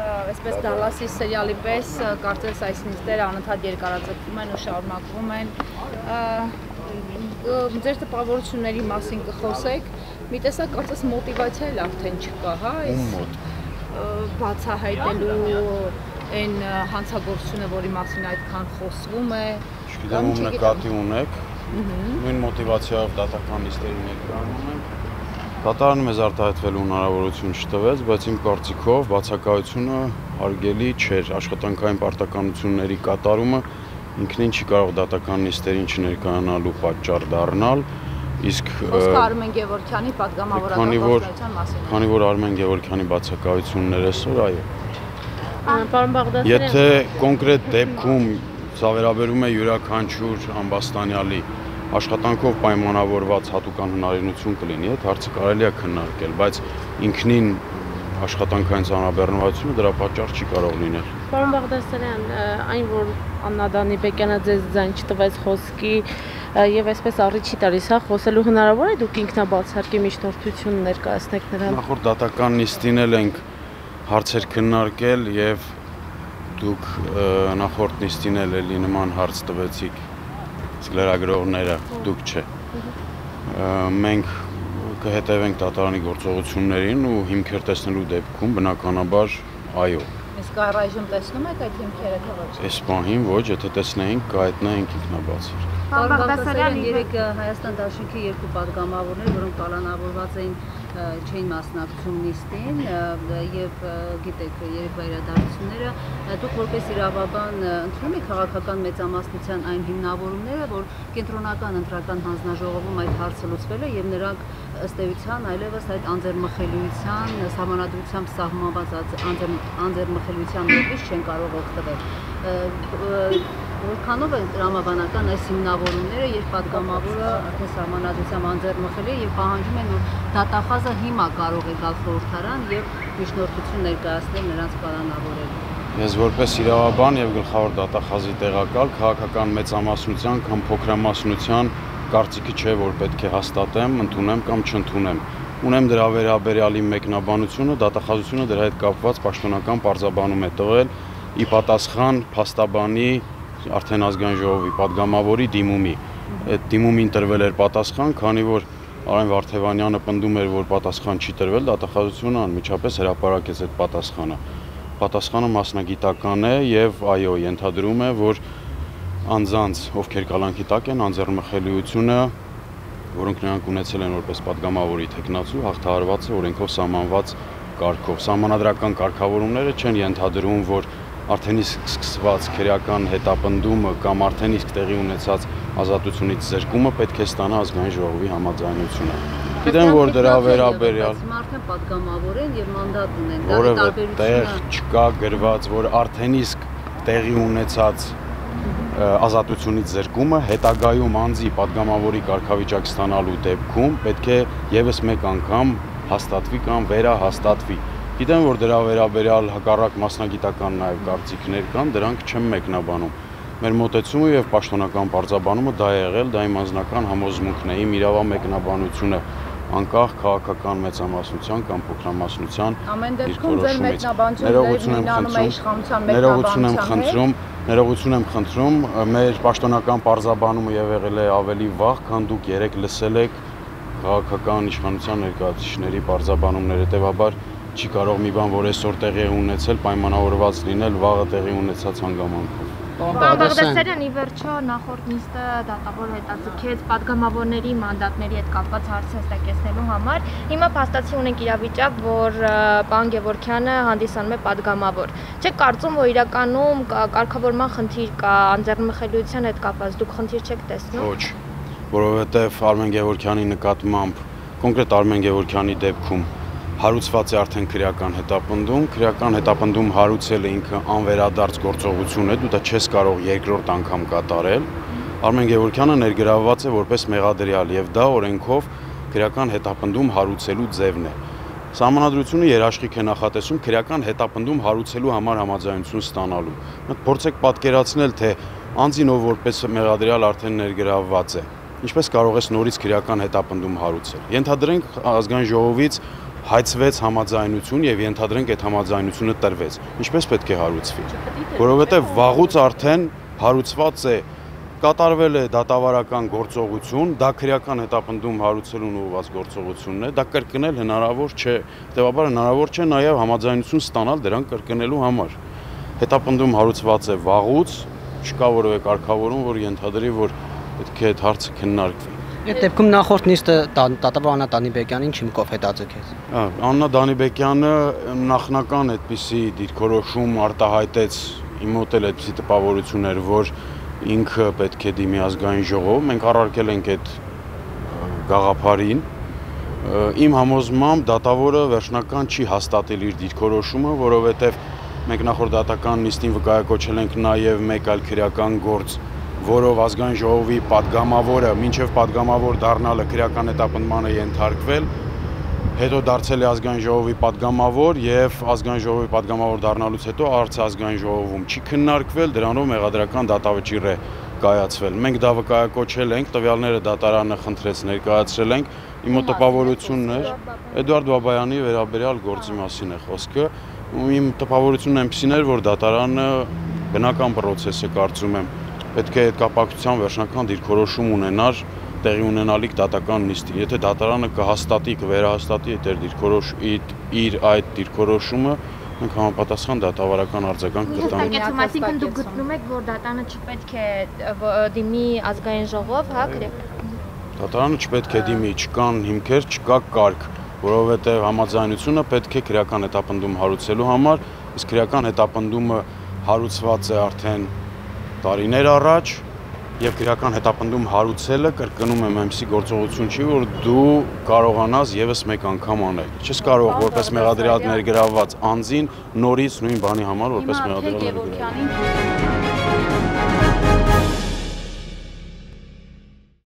Այսպես Դալասի սերիալի պես կարծես այս նիստերը անընդհատ երկարաձգվում են ու շարունակվում են։ Ձեր տպավորությունների մասին կխոսեք, մի տեսակ կարծես մոտիվացիա էլ արդեն չկա, հա, բացահայտելու այն հանցագործությունը, որի մասին այդքան խոսվում է։ Չգիտեմ ում նկատի ունեք, նույն մոտիվացիայով դատական նիստերի ներկայանում ենք։ Դատարանը մեզ արտահայտվելու հնարավորություն չտվեց, բայց իմ կարծիքով բացակայությունը հարգելի չէր։ Աշխատանքային պարտականությունների կատարումը ինքնին չի կարող դատական նիստերին չներկայանալու պատճառ դառնալ, իսկ խոսքը Արմեն Գևորգյանի պատգամավորական գործունեության մասին։ Քանի որ Արմեն Գևորգյանի բացակայությունն այսօր, այո։ Պարոն Բաղդասարյան, Եթե կոնկրետ դեպքում սա վերաբերում է յուրաքանչյուր ամբաստանյալի աշխատանքով պայմանավորված հատուկան հնարավորություն կլինի, այդ հարցը կարելի է քննարկել, բայց ինքնին աշխատանքային ծանրաբեռնվածությունը դրա պատճառ չի կարող լինել։ Պարոն Բաղդասարյան, այն որ Աննա Դանիբեկյանը ձեզ ձայն չտվեց խոսքի եւ այսպես առիթ չի տալիս, հա, խոսելու հնարավոր է դուք ինքնաբացարկի միջնորդություն ներկայացնեք նրան։ Նախորդ դատական նիստին էլ ենք հարցեր քննարկել եւ դուք նախորդ նիստին էլ էլի նման հարց տվեցիք, իսկ լրագրողները դուք չէ։ Մենք կհետևենք դատարանի գործողություններին ու հիմքեր տեսնելու դեպքում բնականաբար այո։ Իսկ առայժմ տեսնում եք այդ հիմքերը թե ոչ։ Այս պահին ոչ, եթե տեսնեինք, կհայտնեինք ինքնաբացարկ։ Պարոն Բաղդասարյան, երեք Հայաստան Դաշնքի երկու պատգամավորներ, որոնք պալանավորված էին, չէին մասնակցում նիստին եւ գիտեք, երեկվա իրադարձությունները, դուք որպես իրավաբան ընդունում եք քաղաքական մեծամասնության այն հիմնավորումները, որ կենտրոնական ընտրական հանձնաժողովում այդ հարցը լուծվել է եւ նրանք ըստ էության այլևս այդ անձեռմխելիության, սահմանադրությամբ սահմանված անձեռմխելիության ներքից չեն կարող օգտվել։ Որքանով են տրամաբանական այս հիմնավորումները, երբ պատգամավորը արդեն սահմանադրությամբ անձեռմխելի է եւ պահանջում են, որ դատախազը հիմա կարող է գալ խորհրդարան եւ միջնորդություն ներկայացնել նրանց պլանավորելու։ Ես որպես իրավաբան եւ գլխավոր դատախազի տեղակալ քաղաքական մեծամասնության կամ փոքրամասնության կարծիքի չէ, որ պետք է հաստատեմ, ընդունեմ կամ չընդունեմ։ Ունեմ դրա վերաբերյալ իմ մեկնաբանությունը, դատախազությունը դրա հետ կապված պաշտոնական պարզաբանում է տվել ի պատասխան փաստաբանի արդեն ազգային ժողովի պատգամավորի դիմումի։ Այդ դիմումին տրվել էր պատասխան, քանի որ Արեն Վարդևանյանը պնդում էր, որ պատասխան չի տրվել, դատախազությունը անմիջապես հրապարակեց այդ պատասխանը։ Պատասխանը մասնագիտական է եւ այո, ենթադրում է, որ անձանց, ովքեր կալանքի տակ են, անձեռնմխելիությունը, որոնք նրանք ունեցել են որպես պատգամավորի թեկնածու, հաղթահարված է օրենքով սահմանված կարգով։ Սահմանադրական կարգավորումները չեն ենթադրում, որ արդեն իսկ սկսված քրեական հետապնդումը կամ արդեն իսկ տեղի ունեցած ազատությունից զրկումը պետք է ստանա ազգային ժողովի համաձայնությունը։ Գիտեմ, որ դրա վերաբերյալ արդեն պատգամավոր են եւ մանդատ ունեն, որևէ տեղ չկա գրված, որ արդեն իսկ տեղի ունեցած ազատությունից զրկումը հետագայում անձի պատգամավորի կարգավիճակ ստանալու դեպքում պետք է եւս մեկ անգամ հաստատվի կամ վերահաստատվի։ Գիտեմ, որ դրա վերաբերյալ հակառակ մասնագիտական նաև կարծիքներ կան, դրանք չեմ մեկնաբանում։ Մեր մոտեցումը եւ պաշտոնական պարզաբանումը դա է եղել, դա իմ անձնական համոզմունքն է, իմ իրավամեկնաբանությունը անկախ քաղաքական մեծամասնության կամ փոքրամասնության ամեն դեպքում ձեր մեկնաբանությունները ներողություն եմ խնդրում, մեր պաշտոնական պարզաբանումը եղել է ավելի վաղ, քան դուք երեք լսել եք քաղաքական իշխանության ներկայացուցիչների պարզաբանումները, հետեւաբար չի կարող մի բան, որ այսօր տեղի է ունեցել, պայմանավորված լինել վաղը տեղի ունեցած հանգամանքով։ Պարոն Բաղդասարյան, ի վերջո նախորդ նիստը դատավոր հետաձգեց պատգամավորների մանդատների հետ կապված հարցը հստակեցնելու համար։ Հիմա փաստացի ունենք իրավիճակ, որ պարոն Գևորգյանը հանդիսանում է պատգամավոր։ Չեք կարծում, որ իրականում կարգավորման խնդիր կա անձեռնմխելիության հետ կապված, դուք խնդիր չեք տեսնում։ Ոչ, որովհետև Արմեն Գևորգյանի նկատմամբ, կոնկրետ Արմեն Գևորգյանի դեպքում հարուցված է արդեն քրեական հետապնդում հարուցելը ինքը անվերադարձ գործողություն է, դու դա չես կարող երկրորդ անգամ կատարել։ Արմեն Գևորգյանը ներգրավված է որպես մեղադրյալ եւ դա օրենքով քրեական հետապնդում հարուցելու ձևն է։ Սահմանադրությունը երաշխիք է նախատեսում քրեական հետապնդում հարուցելու համար համաձայնություն ստանալու։ Փորձեք պատկերացնել, թե անձին, ով որպես մեղադրյալ արդեն ներգրավված է, ինչպես կարող ես նորից քրեական հետապնդում հարուցել։ Ենթադրենք ազգային ժողովից հայցվեց համաձայնություն եւ ենթադրենք այդ համաձայնությունը տրվեց։ Ինչպես պետք է հարուցվի։ Որովհետեւ վաղուց արդեն հարուցված է, կատարվել է դատավարական գործողություն, դա քրեական հետապնդում հարուցելուն ուղղված գործողությունն է, դա կրկնել հնարավոր չէ, հետեւաբար հնարավոր չէ նաեւ համաձայնություն ստանալ դրան կրկնելու համար։ Հետապնդում հարուցված է վաղուց, չկա որևէ կարգավորում, որ ենթադրի, որ պետք է այդ հարցը քննարկվի։ Այդ դեպքում նախորդ նիստը դատավոր Աննա Դանիբեկյանին չիմկով հետաձգեց։ Աննա Դանիբեկյանը նախնական այդպիսի դիրքորոշում արտահայտեց, իմ մոտ էլ այդպիսի տպավորություն էր, որ ինքը պետք է դիմի ազգային ժողով, մենք առարկել ենք այդ գաղափարին։ Իմ համոզմամբ դատավորը վերջնական չի հաստատել իր դիրքորոշումը, որովհետև մենք նախորդ դատական նիստին վկայակոչել ենք նաև մեկ այլ քրեական գործ, որով ազգային ժողովի падգամավորը մինչև падգամավոր դառնալը քրեական հետապնդման է ենթարկվել, հետո դարձել է ազգային ժողովի падգամավոր եւ ազգային ժողովի падգամավոր դառնալուց հետո արցը ազգային ժողովում չի քննարկվել, դրանով մեղադրական դատավճիռ է կայացվել։ Մենք դա վկայակոչել ենք, տվյալները դատարանը խնդրեց ներկայացրել ենք, իմ տպավորությունն էր Էդուարդ Բաբայանի վերաբերյալ գործի մասին է խոսքը, իմ տպավորությունն այնպեսին էր, որ դատարանը բնական process է կարծում եմ, պետք է այդ կապակցությամբ վերջնական դիրքորոշում ունենար տեղի ունենալիք դատական նիստի։ Եթե դատարանը կհաստատի, կվերահաստատի իր այդ դիրքորոշումը, մենք համապատասխան դատավարական արձագանք կտանք։ Այսինքն դուք գտնում եք, որ դատարանը չպետք է դիմի ազգային ժողով, հա, Դատարանը չպետք է դիմի, չկան հիմքեր, չկա կարգ, որովհետև համաձայնությունը պետք է քրեական հետապնդում հարուցելու համար, իսկ քրեական հետապնդումը հարուցված է արդեն տարիներ առաջ եւ քրեական հետապնդում հարուցելը կրկնում եմ այնպիսի գործողություն չի, որ դու կարողանաս եւս մեկ անգամ անել։ Չես կարող որպես մեղադրյալ ներգրավված անձին նորից նույն բանի համար որպես մեղադրյալ ներգրավել։